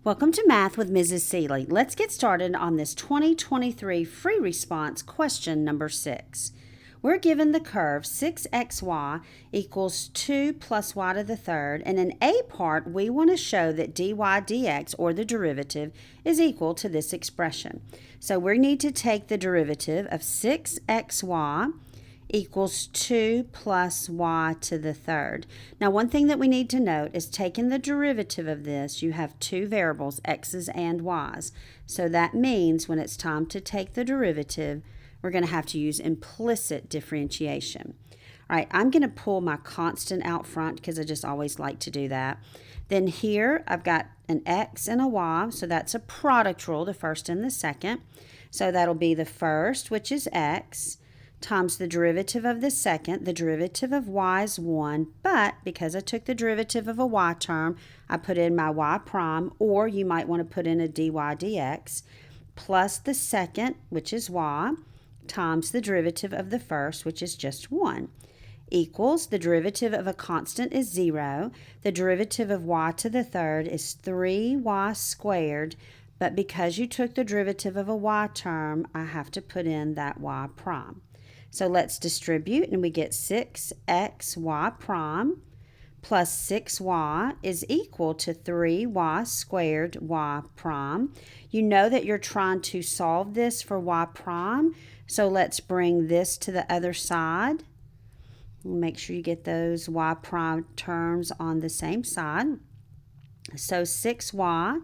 Welcome to Math with Mrs. Seeley. Let's get started on this 2023 free response question number 6. We're given the curve 6xy equals 2 plus y to the third, and in a part we want to show that dy dx, or the derivative, is equal to this expression. So we need to take the derivative of 6xy equals 2 plus y to the third. Now, one thing that we need to note is taking the derivative of this, you have two variables, x's and y's. So that means when it's time to take the derivative, we're going to have to use implicit differentiation. All right, I'm going to pull my constant out front because I just always like to do that. Then here I've got an x and a y, so that's a product rule, the first and the second. So that'll be the first, which is x, times the derivative of the second. The derivative of y is 1, but because I took the derivative of a y term, I put in my y prime, or you might want to put in a dy dx, plus the second, which is y, times the derivative of the first, which is just 1, equals the derivative of a constant is 0. The derivative of y to the third is 3y squared, but because you took the derivative of a y term, I have to put in that y prime. So let's distribute, and we get 6xy prime plus 6y is equal to 3y squared y prime. You know that you're trying to solve this for y prime, so let's bring this to the other side. Make sure you get those y prime terms on the same side. So 6y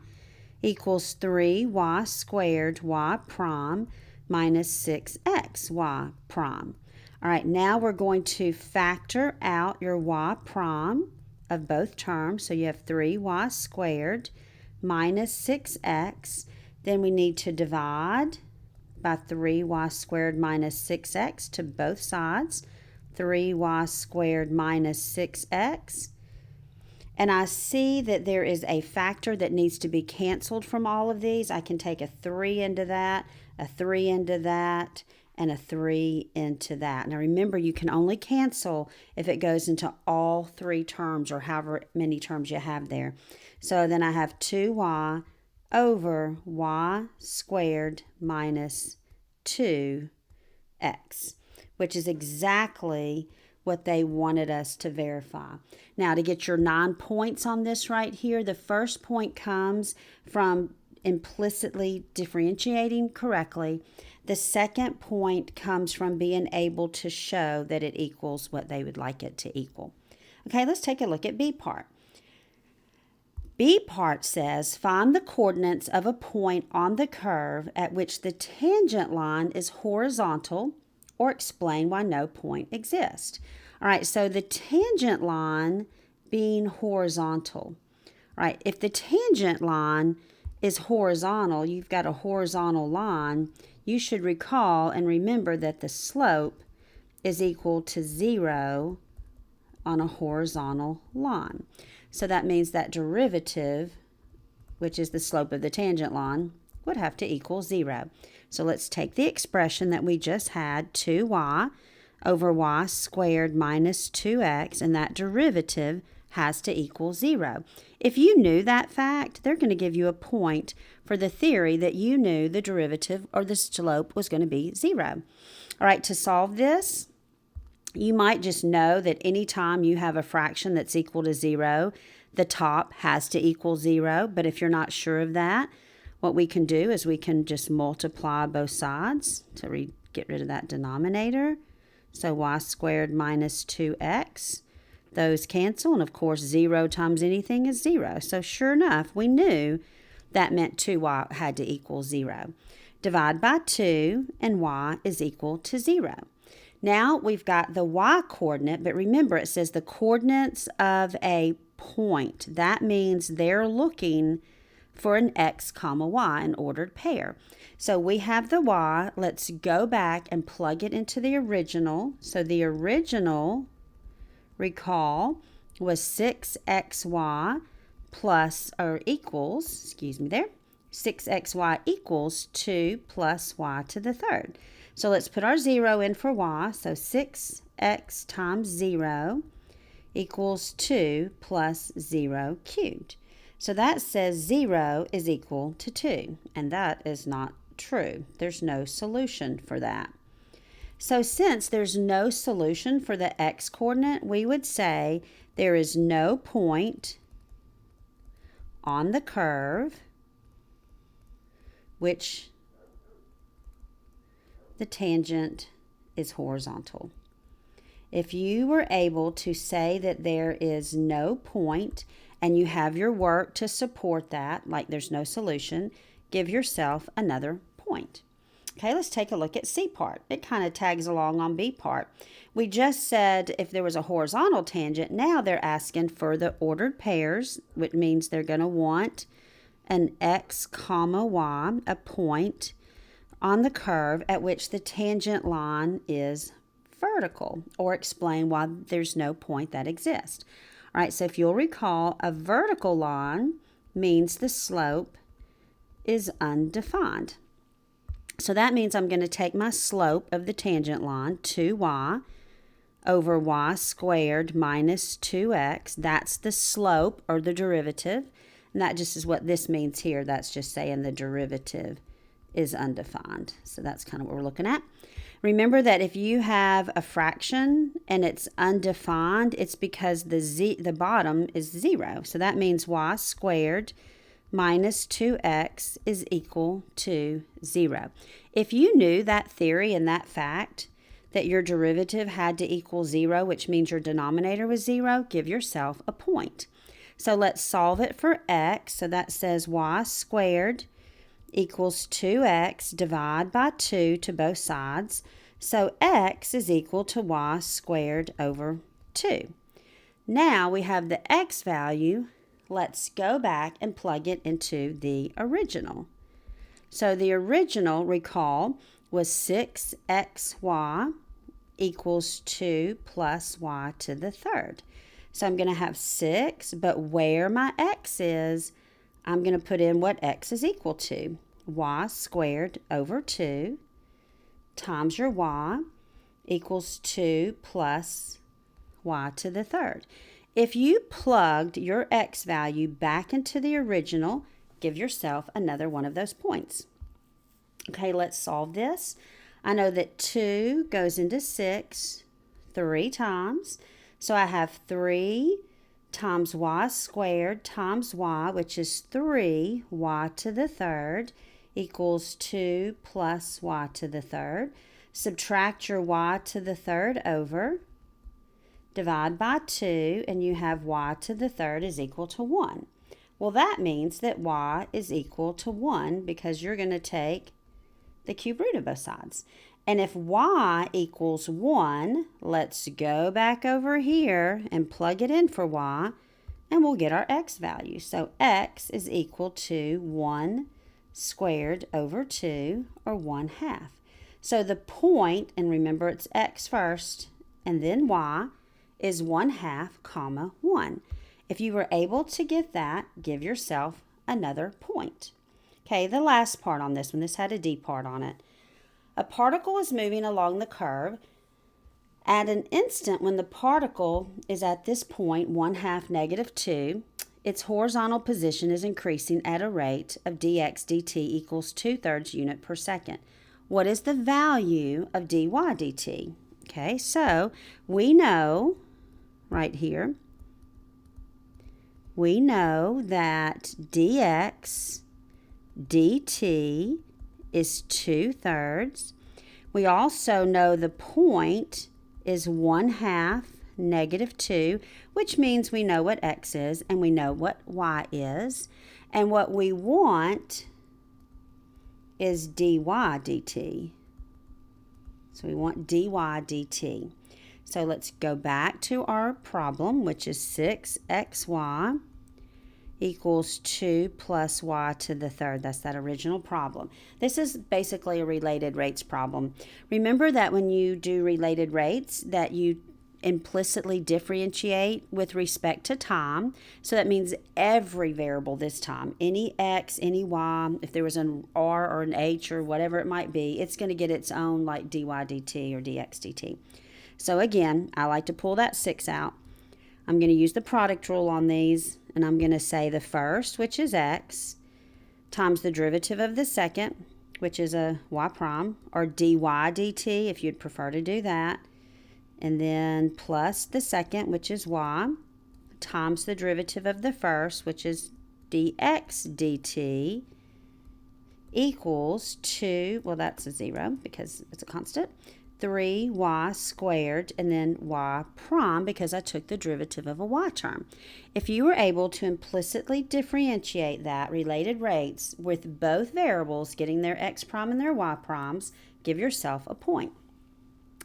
equals 3y squared y prime minus 6xy prime. All right, now we're going to factor out your y prime of both terms. So you have 3y squared minus 6x. Then we need to divide by 3y squared minus 6x to both sides. 3y squared minus 6x. And I see that there is a factor that needs to be canceled from all of these. I can take a 3 into that, a 3 into that, and a 3 into that. Now remember, you can only cancel if it goes into all three terms, or however many terms you have there. So then I have 2y over y squared minus 2x, which is exactly what they wanted us to verify. Now, to get your 9 points on this right here, the first point comes from implicitly differentiating correctly. The second point comes from being able to show that it equals what they would like it to equal. Okay, let's take a look at B part. B part says, find the coordinates of a point on the curve at which the tangent line is horizontal, or explain why no point exists. All right, so the tangent line being horizontal. All right, if the tangent line is horizontal, you've got a horizontal line, you should recall and remember that the slope is equal to 0 on a horizontal line. So that means that derivative, which is the slope of the tangent line, would have to equal 0. So let's take the expression that we just had, 2y over y squared minus 2x, and that derivative has to equal 0. If you knew that fact, they're going to give you a point for the theory that you knew the derivative or the slope was going to be 0. All right, to solve this, you might just know that anytime you have a fraction that's equal to 0, the top has to equal 0. But if you're not sure of that, what we can do is we can just multiply both sides to get rid of that denominator. So y squared minus 2x, those cancel, and of course 0 times anything is 0. So sure enough, we knew that meant 2y had to equal 0. Divide by 2, and y is equal to 0. Now we've got the y coordinate, but remember it says the coordinates of a point. That means they're looking for an x comma y, an ordered pair. So we have the y. Let's go back and plug it into the original. So the original, recall, was 6xy plus, or equals, excuse me there, 6xy equals 2 plus y to the third. So let's put our 0 in for y. So 6x times 0 equals 2 plus 0 cubed. So that says 0 is equal to 2, and that is not true. There's no solution for that. So since there's no solution for the x-coordinate, we would say there is no point on the curve which the tangent is horizontal. If you were able to say that there is no point and you have your work to support that, like there's no solution, give yourself another point. Okay, let's take a look at C part. It kind of tags along on B part. We just said if there was a horizontal tangent, now they're asking for the ordered pairs, which means they're going to want an x comma y, a point on the curve at which the tangent line is vertical, or explain why there's no point that exists. All right, so if you'll recall, a vertical line means the slope is undefined. So that means I'm going to take my slope of the tangent line, 2y, over y squared minus 2x. That's the slope, or the derivative. And that just is what this means here. That's just saying the derivative is undefined. So that's kind of what we're looking at. Remember that if you have a fraction and it's undefined, it's because the bottom is 0. So that means y squared minus 2x is equal to 0. If you knew that theory and that fact, that your derivative had to equal 0, which means your denominator was 0, give yourself a point. So let's solve it for x. So that says y squared equals 2x, divide by 2 to both sides. So x is equal to y squared over 2. Now we have the x value. Let's go back and plug it into the original. So the original, recall, was 6xy equals 2 plus y to the third. So I'm going to have 6, but where my x is, I'm going to put in what x is equal to. Y squared over 2 times your y equals 2 plus y to the third. If you plugged your x value back into the original, give yourself another one of those points. Okay, let's solve this. I know that 2 goes into 6 3 times. So I have 3 times y squared times y, which is 3y to the third, equals 2 plus y to the third. Subtract your y to the third over, divide by 2, and you have y to the third is equal to 1. Well, that means that y is equal to 1 because you're going to take the cube root of both sides. And if y equals 1, let's go back over here and plug it in for y, and we'll get our x value. So x is equal to 1 squared over 2, or 1/2. So the point, and remember it's x first, and then y, is 1/2 comma 1. If you were able to get that, give yourself another point. Okay, the last part on this one, this had a D part on it. A particle is moving along the curve. At an instant when the particle is at this point, 1/2 negative 2, its horizontal position is increasing at a rate of dx dt equals 2/3 unit per second. What is the value of dy dt? Okay, so we know right here, we know that dx dt is 2/3. We also know the point is 1/2 negative 2, which means we know what x is and we know what y is. And what we want is dy dt. So we want dy dt. So let's go back to our problem, which is 6xy equals 2 plus y to the third. That's that original problem. This is basically a related rates problem. Remember that when you do related rates, that you implicitly differentiate with respect to time. So that means every variable this time, any x, any y, if there was an r or an h or whatever it might be, it's going to get its own like dy dt or dx dt. So again, I like to pull that 6 out. I'm going to use the product rule on these, and I'm going to say the first, which is x, times the derivative of the second, which is a y prime, or dy dt if you'd prefer to do that, and then plus the second, which is y, times the derivative of the first, which is dx dt, equals 2, well that's a 0 because it's a constant, 3y squared, and then y prime because I took the derivative of a y term. If you were able to implicitly differentiate that related rates with both variables getting their x prime and their y primes, give yourself a point.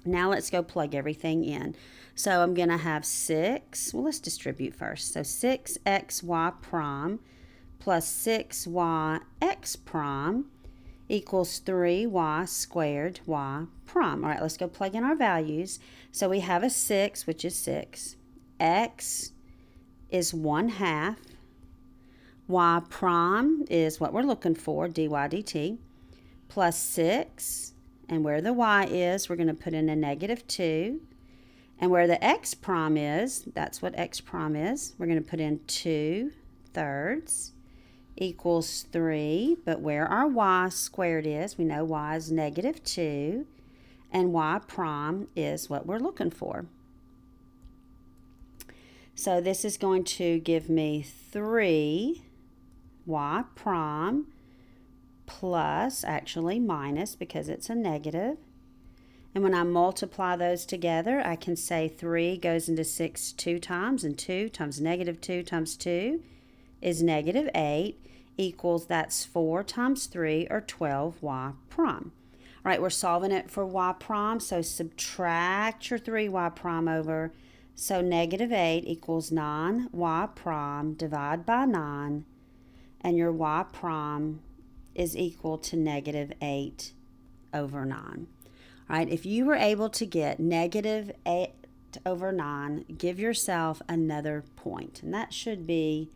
Now let's go plug everything in. So I'm going to have 6, well let's distribute first. So 6xy prime plus 6yx prime equals 3y squared y prime. All right, let's go plug in our values. So we have a 6, which is 6. X is 1/2. Y prime is what we're looking for, dy dt, plus 6. And where the y is, we're going to put in a -2. And where the x prime is, that's what x prime is, we're going to put in 2/3 equals 3. But where our y squared is, we know y is -2. And y prime is what we're looking for. So this is going to give me 3y prime plus, actually minus because it's a negative. And when I multiply those together, I can say 3 goes into 6 2 times, and 2 times -2 times 2 is -8 equals, that's 4 times 3, or 12y prime. All right, we're solving it for y prime, so subtract your 3y prime over. So -8 equals 9y prime, divide by 9, and your y prime is equal to -8 over 9. All right, if you were able to get -8 over 9, give yourself another point, and that should be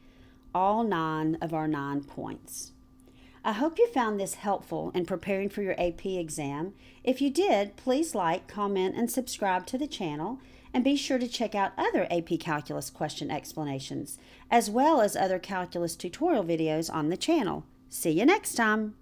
all 9 of our 9 points. I hope you found this helpful in preparing for your AP exam. If you did, please like, comment, and subscribe to the channel, and be sure to check out other AP Calculus question explanations, as well as other calculus tutorial videos on the channel. See you next time!